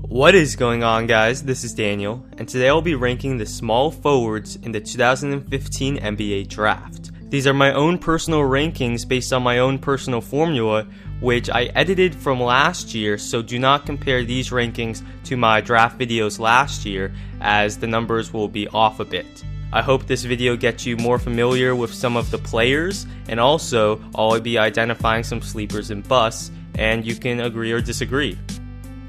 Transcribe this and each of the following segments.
What is going on, guys? This is Daniel, and today I'll be ranking the small forwards in the 2015 NBA Draft. These are my own personal rankings based on my own personal formula, which I edited from last year, so do not compare these rankings to my draft videos last year, as the numbers will be off a bit. I hope this video gets you more familiar with some of the players, and also I'll be identifying some sleepers and busts, and you can agree or disagree.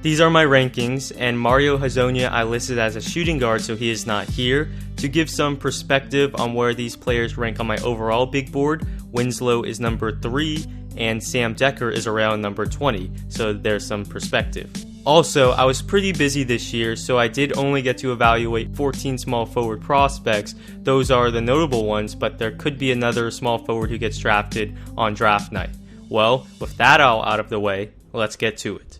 These are my rankings, and Mario Hezonja I listed as a shooting guard, so he is not here. To give some perspective on where these players rank on my overall big board, Winslow is number 3, and Sam Dekker is around number 20, so there's some perspective. Also, I was pretty busy this year, so I did only get to evaluate 14 small forward prospects. Those are the notable ones, but there could be another small forward who gets drafted on draft night. Well, with that all out of the way, let's get to it.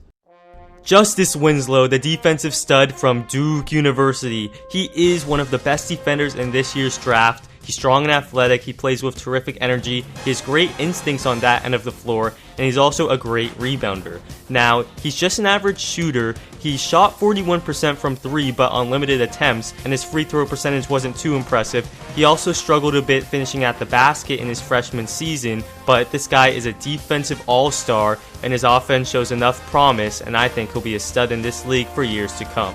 Justise Winslow, the defensive stud from Duke University. He is one of the best defenders in this year's draft. He's strong and athletic, he plays with terrific energy, he has great instincts on that end of the floor, and he's also a great rebounder. Now, he's just an average shooter. He shot 41% from 3 but on limited attempts, and his free throw percentage wasn't too impressive. He also struggled a bit finishing at the basket in his freshman season, but this guy is a defensive all-star, and his offense shows enough promise, and I think he'll be a stud in this league for years to come.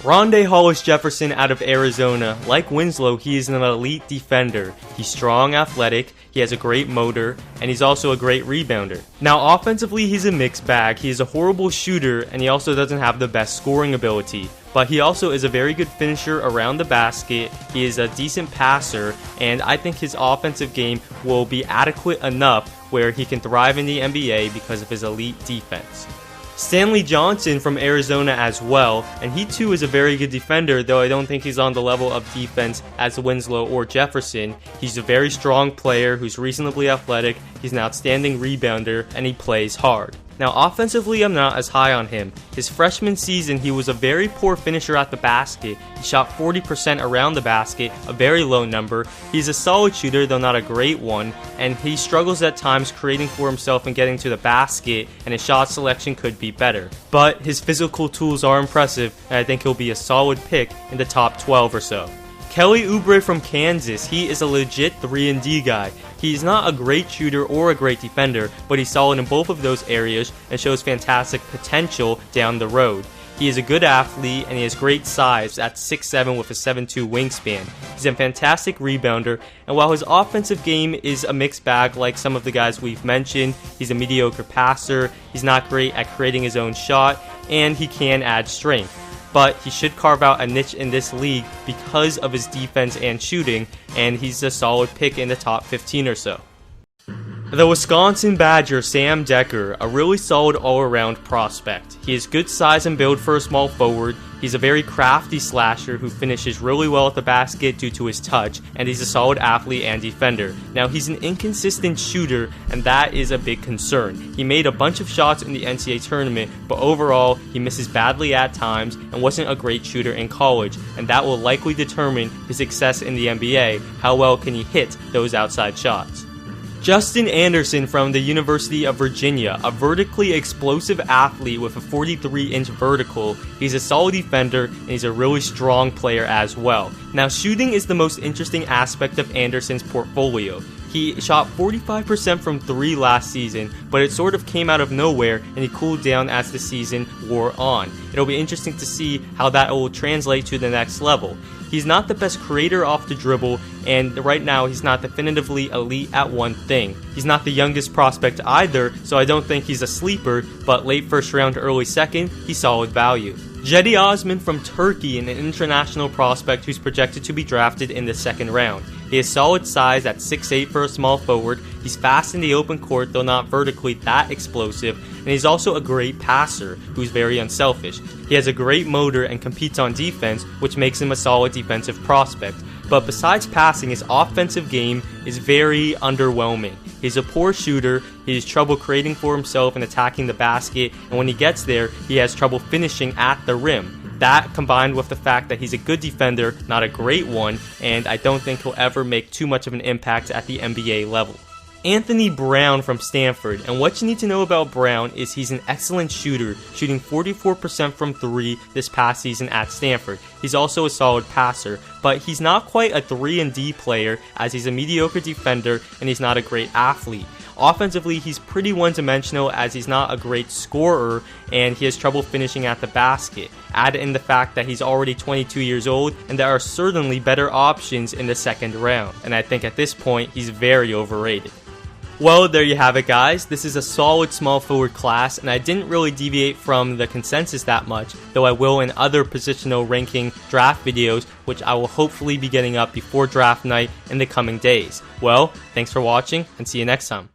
Rondae Hollis-Jefferson out of Arizona. Like Winslow, he is an elite defender. He's strong, athletic, he has a great motor, and he's also a great rebounder. Now, offensively, he's a mixed bag. He is a horrible shooter, and he also doesn't have the best scoring ability. But he also is a very good finisher around the basket, he is a decent passer, and I think his offensive game will be adequate enough where he can thrive in the NBA because of his elite defense. Stanley Johnson from Arizona as well, and he too is a very good defender, though I don't think he's on the level of defense as Winslow or Jefferson. He's a very strong player who's reasonably athletic, he's an outstanding rebounder, and he plays hard. Now, offensively, I'm not as high on him. His freshman season, he was a very poor finisher at the basket. He shot 40% around the basket, a very low number. He's a solid shooter, though not a great one, and he struggles at times creating for himself and getting to the basket, and his shot selection could be better. But his physical tools are impressive, and I think he'll be a solid pick in the top 12 or so. Kelly Oubre from Kansas, he is a legit 3-and-D guy. He's not a great shooter or a great defender, but he's solid in both of those areas and shows fantastic potential down the road. He is a good athlete and he has great size at 6'7" with a 7'2" wingspan. He's a fantastic rebounder, and while his offensive game is a mixed bag like some of the guys we've mentioned, he's a mediocre passer, he's not great at creating his own shot, and he can add strength. But he should carve out a niche in this league because of his defense and shooting, and he's a solid pick in the top 15 or so. The Wisconsin Badger, Sam Dekker, a really solid all-around prospect. He has good size and build for a small forward, he's a very crafty slasher who finishes really well at the basket due to his touch, and he's a solid athlete and defender. Now, he's an inconsistent shooter, and that is a big concern. He made a bunch of shots in the NCAA tournament, but overall, he misses badly at times and wasn't a great shooter in college, and that will likely determine his success in the NBA. How well can he hit those outside shots? Justin Anderson from the University of Virginia, a vertically explosive athlete with a 43-inch vertical. He's a solid defender, and he's a really strong player as well. Now, shooting is the most interesting aspect of Anderson's portfolio. He shot 45% from 3 last season, but it sort of came out of nowhere and he cooled down as the season wore on. It'll be interesting to see how that will translate to the next level. He's not the best creator off the dribble, and right now he's not definitively elite at one thing. He's not the youngest prospect either, so I don't think he's a sleeper, but late first round to early second, he's solid value. Cedi Osman from Turkey, an international prospect who's projected to be drafted in the second round. He has solid size at 6'8" for a small forward, he's fast in the open court though not vertically that explosive, and he's also a great passer who's very unselfish. He has a great motor and competes on defense, which makes him a solid defensive prospect. But besides passing, his offensive game is very underwhelming. He's a poor shooter, he has trouble creating for himself and attacking the basket, and when he gets there, he has trouble finishing at the rim. That, combined with the fact that he's a good defender, not a great one, and I don't think he'll ever make too much of an impact at the NBA level. Anthony Brown from Stanford, and what you need to know about Brown is he's an excellent shooter, shooting 44% from 3 this past season at Stanford. He's also a solid passer, but he's not quite a 3-and-D player as he's a mediocre defender and he's not a great athlete. Offensively, he's pretty one-dimensional as he's not a great scorer and he has trouble finishing at the basket. Add in the fact that he's already 22 years old and there are certainly better options in the second round, and I think at this point he's very overrated. Well, there you have it, guys. This is a solid small forward class, and I didn't really deviate from the consensus that much, though I will in other positional ranking draft videos, which I will hopefully be getting up before draft night in the coming days. Well, thanks for watching, and see you next time.